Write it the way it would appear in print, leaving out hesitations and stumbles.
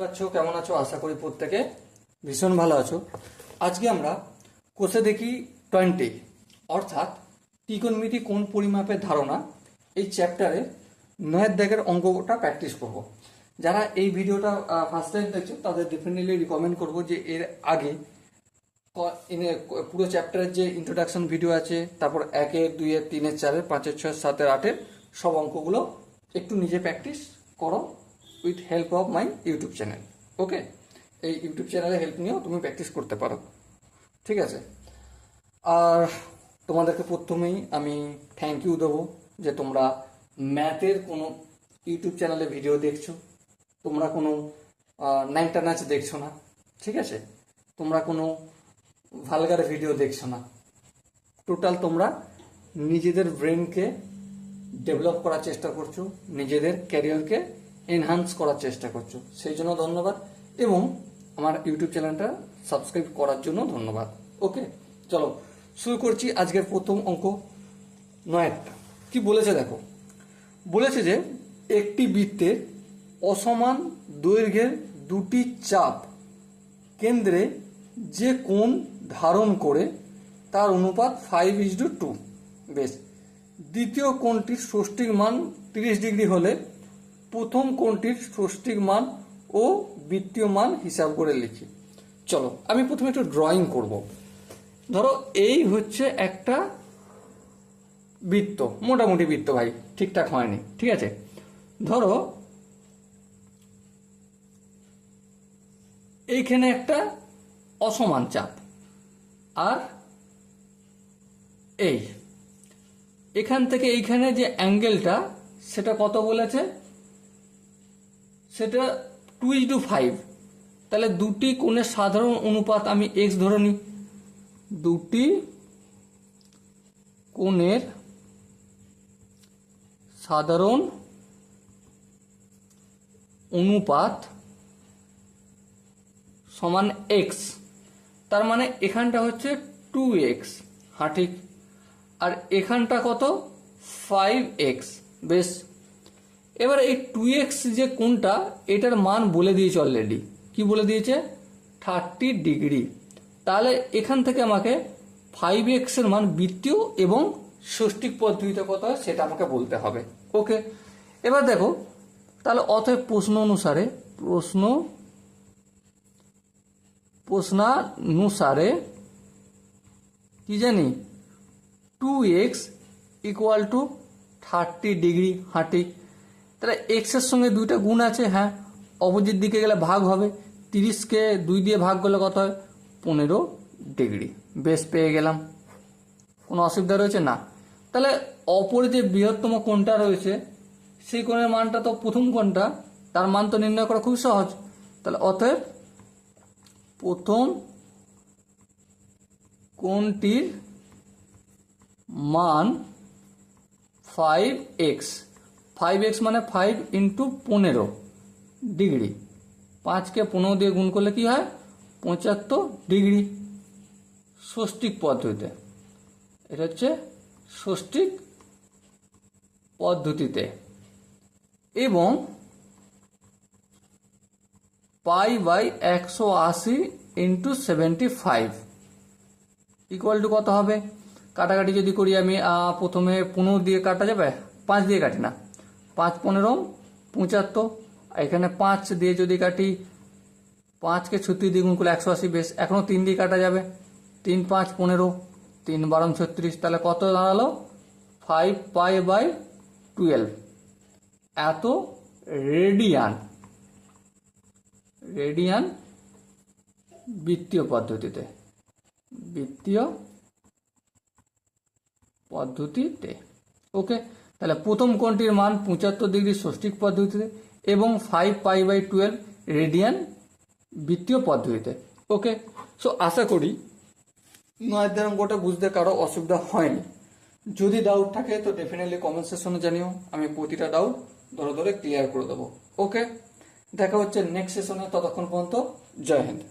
আছো কেমন আছো? আশা করি প্রত্যেকে ভীষণ ভালো আছো। আজকে আমরা কোষে দেখি 20 অর্থাৎ ত্রিকোণমিতি কোণ পরিমাপের ধারণা এই চ্যাপ্টারে 9 দাগের অঙ্কটা প্র্যাকটিস করব। যারা এই ভিডিওটা ফার্স্ট টাইম দেখছো তাদের ডেফিনেটলি রিকমেন্ড করব যে এর আগে পুরো চ্যাপ্টারের যে ইন্ট্রোডাকশন ভিডিও আছে, তারপর 1, 2, 3, 4, 5, 6, 7, 8 সব অঙ্কগুলো একটু নিজে প্র্যাকটিস করো with help of my YouTube channel. Okay, এই ইউটিউব চ্যানেলে হেল্প নিয়েও তুমি প্র্যাকটিস করতে পারো, ঠিক আছে? আর তোমাদেরকে প্রথমেই আমি থ্যাংক ইউ দেবো যে তোমরা ম্যাথের কোনো ইউটিউব চ্যানেলে ভিডিও দেখছো, তোমরা কোনো ন্যাংটা নাচ দেখছো না, ঠিক আছে? তোমরা কোনো ভালগার ভিডিও দেখছো না, টোটাল তোমরা নিজেদের ব্রেনকে ডেভেলপ করার চেষ্টা করছো, নিজেদের ক্যারিয়ারকে এনহান্স করার চেষ্টা করছো, সেই জন্য ধন্যবাদ। এবং আমার ইউটিউব চ্যানেলটা সাবস্ক্রাইব করার জন্য ধন্যবাদ। ওকে, চলো শুরু করছি আজকের প্রথম অঙ্ক 9। কি বলেছে দেখো, বলেছে যে একটি বৃত্তের অসমান দৈর্ঘ্যের দুটি চাপ কেন্দ্রে যে কোণ ধারণ করে তার অনুপাত 5:2। বেশ, দ্বিতীয় কোণটির ষষ্ঠিক মান 30 ডিগ্রি হলে প্রথম কোণটির ষষ্ঠিক মান ও বৃত্তীয় মান হিসাব করে লিখি। চলো আমি প্রথমে একটু ড্রয়িং করব। ধরো এই হচ্ছে একটা বৃত্ত, মোটামুটি বৃত্ত, ভাই ঠিকঠাক হয়নি, ঠিক আছে? ধরো এইখানে একটা অসমান চাপ, আর এখান থেকে এইখানে যে অ্যাঙ্গেলটা সেটা কত বলেছে, সেটা 2:5। তাহলে দুটি কোণের সাধারণ অনুপাত আমি এক্স ধরে নিই। দুটি কোণের সাধারণ অনুপাত সমান এক্স, তার মানে এখানটা হচ্ছে 2x, হ্যাঁ ঠিক, আর এখানটা কত 5x। বেশ, এবার এই 2x যে কোণটা এটার মান বলে দিয়েছে অলরেডি, কি বলে দিয়েছে? 30 ডিগ্রি। তাহলে এখান থেকে আমাকে 5x এর মান বৃত্তীয় এবং ষষ্ঠিক পদ্ধতিতে কত হয় সেটা আমাকে বলতে হবে। ওকে, এবার দেখো তাহলে অতএব প্রশ্নানুসারে কি জানি 2x = 30 ডিগ্রি, হ্যাঁ ঠিক। তাহলে এক্স এর সঙ্গে দুইটা গুণ আছে, হ্যাঁ, অপোজিট দিকে গেলে ভাগ হবে। 30কে 2 দিয়ে ভাগ করলে কত হয়? 15 ডিগ্রি। বেশ, পেয়ে গেলাম। কোনো অসুবিধা রয়েছে না? তাহলে অপরে যে বৃহত্তম কোণটা রয়েছে সেই কোণের মানটা তো প্রথম কোণটা, তার মান তো নির্ণয় করা খুব সহজ। তাহলে অতএব প্রথম কোণটির মান 5x। 5x মানে 5 × 15 ডিগ্রি। 5কে 15 দিয়ে গুণ করলে কি হয়? 75 ডিগ্রি ষষ্ঠিক পদ্ধতিতে। এটা হচ্ছে ষষ্ঠিক পদ্ধতিতে। এবং π/180 × 75 = কত হবে? কাটাকাটি যদি করি আমি, প্রথমে 15 দিয়ে কাটা যাবে, 5 দিয়ে কাটি না, 5 15 75, এখানে 5 দিয়ে যদি কাটি, 5কে 36 দিয়ে গুণ করলে 180। বেশ, এখনো 3 দিয়ে কাটা যাবে, 3 5 15, 3 12 36, তাহলে কত দাঁড়ালো? 5π/12 এত রেডিয়ান বৃত্তীয় পদ্ধতিতে। ওকে, তাহলে প্রথম কোণটির মান 75 ডিগ্রি ষষ্ঠিক পদ্ধতিতে এবং 5π/12 রেডিয়ান বৃত্তীয় পদ্ধতিতে। ওকে, সো আশা করি 9 অঙ্কটা বুঝতে কারো অসুবিধা হয়নি। যদি ডাউট থাকে তো ডেফিনেটলি কমেন্ট সেকশনে জানিও, আমি প্রতিটা ডাউট ধরে ধরে ক্লিয়ার করে দেবো। ওকে, দেখা হচ্ছে নেক্সট সেশনে, ততক্ষণ পর্যন্ত জয় হিন্দ।